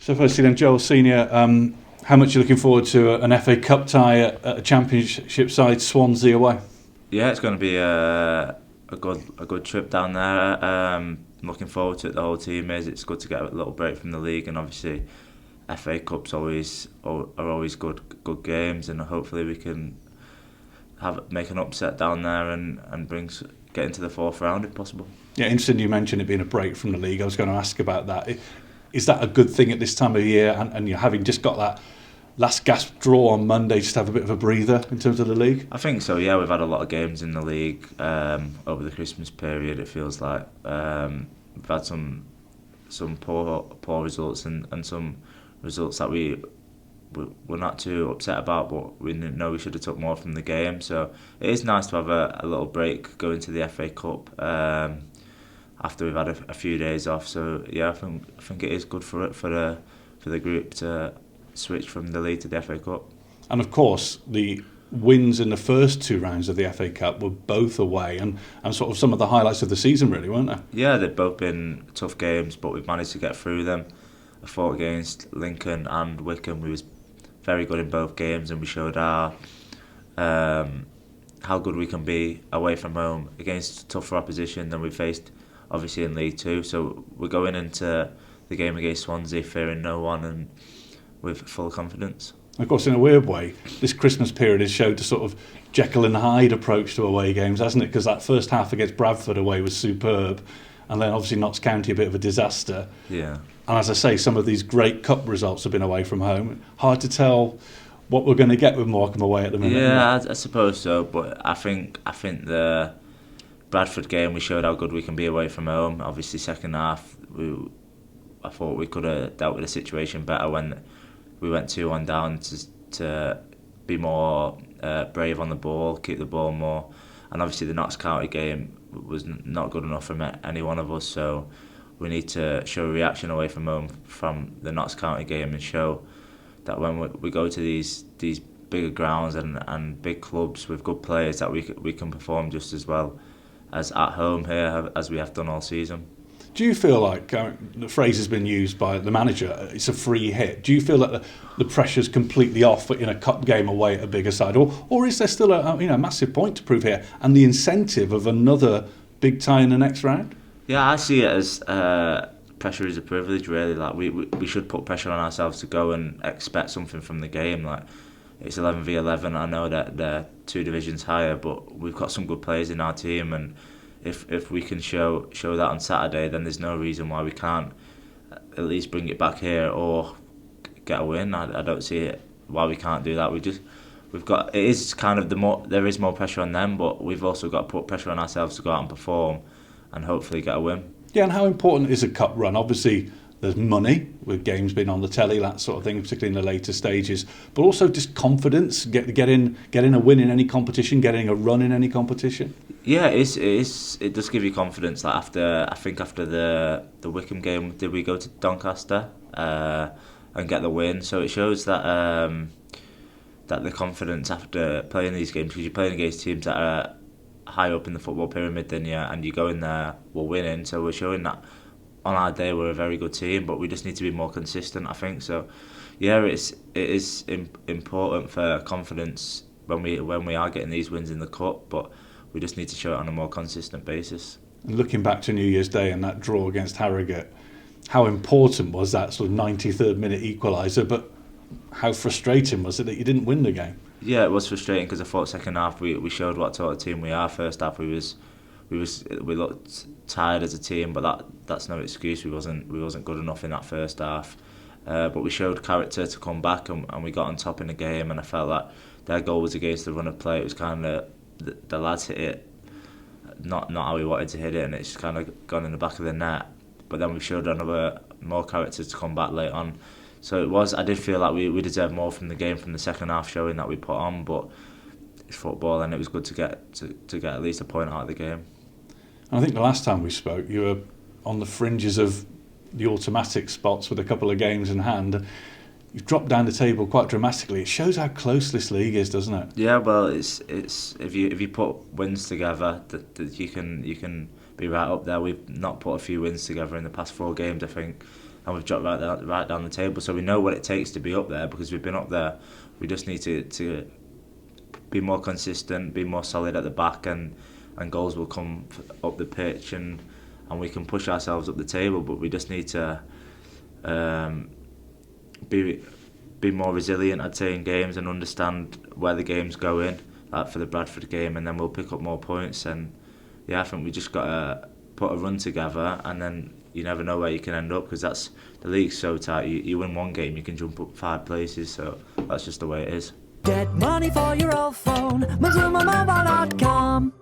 So firstly then, Joel Senior, how much are you looking forward to an FA Cup tie at a Championship side, Swansea away? Yeah, it's going to be a good trip down there. Looking forward to it. The whole team is. It's good to get a little break from the league, and obviously FA Cups are always good games, and hopefully we can make an upset down there and get into the fourth round if possible. Yeah, interesting you mentioned it being a break from the league. I was going to ask about that. Is that a good thing at this time of year? And you're having just got that last gasp draw on Monday, just have a bit of a breather in terms of the league? I think so, yeah. We've had a lot of games in the league over the Christmas period, it feels like. We've had some poor results and some results that we're not too upset about, but we know we should have took more from the game. So it is nice to have a little break going to the FA Cup after we've had a few days off. So yeah, I think it is good for the group to switch from the league to the FA Cup. And of course, the wins in the first two rounds of the FA Cup were both away, and sort of some of the highlights of the season, really, weren't they? Yeah, they've both been tough games, but we've managed to get through them. I fought against Lincoln and Wycombe. We was very good in both games, and we showed our how good we can be away from home against tougher opposition than we faced, obviously, in League Two. So we're going into the game against Swansea fearing no one and with full confidence. Of course, in a weird way, this Christmas period has showed a sort of Jekyll and Hyde approach to away games, hasn't it? Because that first half against Bradford away was superb, and then obviously Notts County a bit of a disaster. Yeah. And as I say, some of these great cup results have been away from home. Hard to tell what we're going to get with Morecambe away at the minute. Yeah, I suppose so. But I think the Bradford game, we showed how good we can be away from home. Obviously, second half, I thought we could have dealt with the situation better when we went 2-1 down to be more brave on the ball, keep the ball more. And obviously the Notts County game was not good enough from any one of us, so we need to show a reaction away from home from the Notts County game and show that when we go to these bigger grounds and big clubs with good players, that we can perform just as well as at home here as we have done all season. Do you feel like, the phrase has been used by the manager, it's a free hit? Do you feel that the pressure's completely off in a cup game away at a bigger side? Or is there still a massive point to prove here and the incentive of another big tie in the next round? Yeah, I see it as pressure is a privilege, really. Like we should put pressure on ourselves to go and expect something from the game. Like, it's 11v11. I know that they're two divisions higher, but we've got some good players in our team, and if we can show that on Saturday, then there's no reason why we can't at least bring it back here or get a win. I don't see it why we can't do that. We've got, it is kind of there is more pressure on them, but we've also got to put pressure on ourselves to go out and perform and hopefully get a win. Yeah, and how important is a cup run? Obviously, there's money with games being on the telly, that sort of thing, particularly in the later stages, but also just confidence, getting a win in any competition, getting a run in any competition. Yeah, it does give you confidence. Like after the Wycombe game, did we go to Doncaster and get the win? So it shows that that the confidence after playing these games, because you're playing against teams that are high up in the football pyramid than you, and you go in there, we're winning. So we're showing that on our day we're a very good team, but we just need to be more consistent, I think. So yeah, it is important for confidence when we are getting these wins in the cup, but we just need to show it on a more consistent basis. And looking back to New Year's Day and that draw against Harrogate, how important was that sort of 93rd minute equaliser, but how frustrating was it that you didn't win the game? Yeah, it was frustrating because I thought second half we showed what sort of team we are. First half we looked tired as a team, but that's no excuse. We wasn't good enough in that first half. But we showed character to come back, and we got on top in the game. And I felt like their goal was against the run of play. It was kind of the lads hit it not how we wanted to hit it, and it's kind of gone in the back of the net. But then we showed more character to come back late on. So I did feel like we deserved more from the game, from the second half showing that we put on, but it's football, and it was good to get at least a point out of the game. And I think the last time we spoke, you were on the fringes of the automatic spots with a couple of games in hand. You've dropped down the table quite dramatically. It shows how close this league is, doesn't it? Yeah, well, it's if you put wins together, that you can be right up there. We've not put a few wins together in the past 4 games, I think. and we've dropped right down the table. So we know what it takes to be up there because we've been up there. We just need to be more consistent, be more solid at the back, and goals will come up the pitch, and we can push ourselves up the table. But we just need to be more resilient, I'd say, in games, and understand where the game's going, like for the Bradford game, and then we'll pick up more points. And yeah, I think we just got to put a run together, and then you never know where you can end up because the league's so tight. You win one game, you can jump up 5 places, so that's just the way it is. Get money for your old phone, MazumaMobile.com.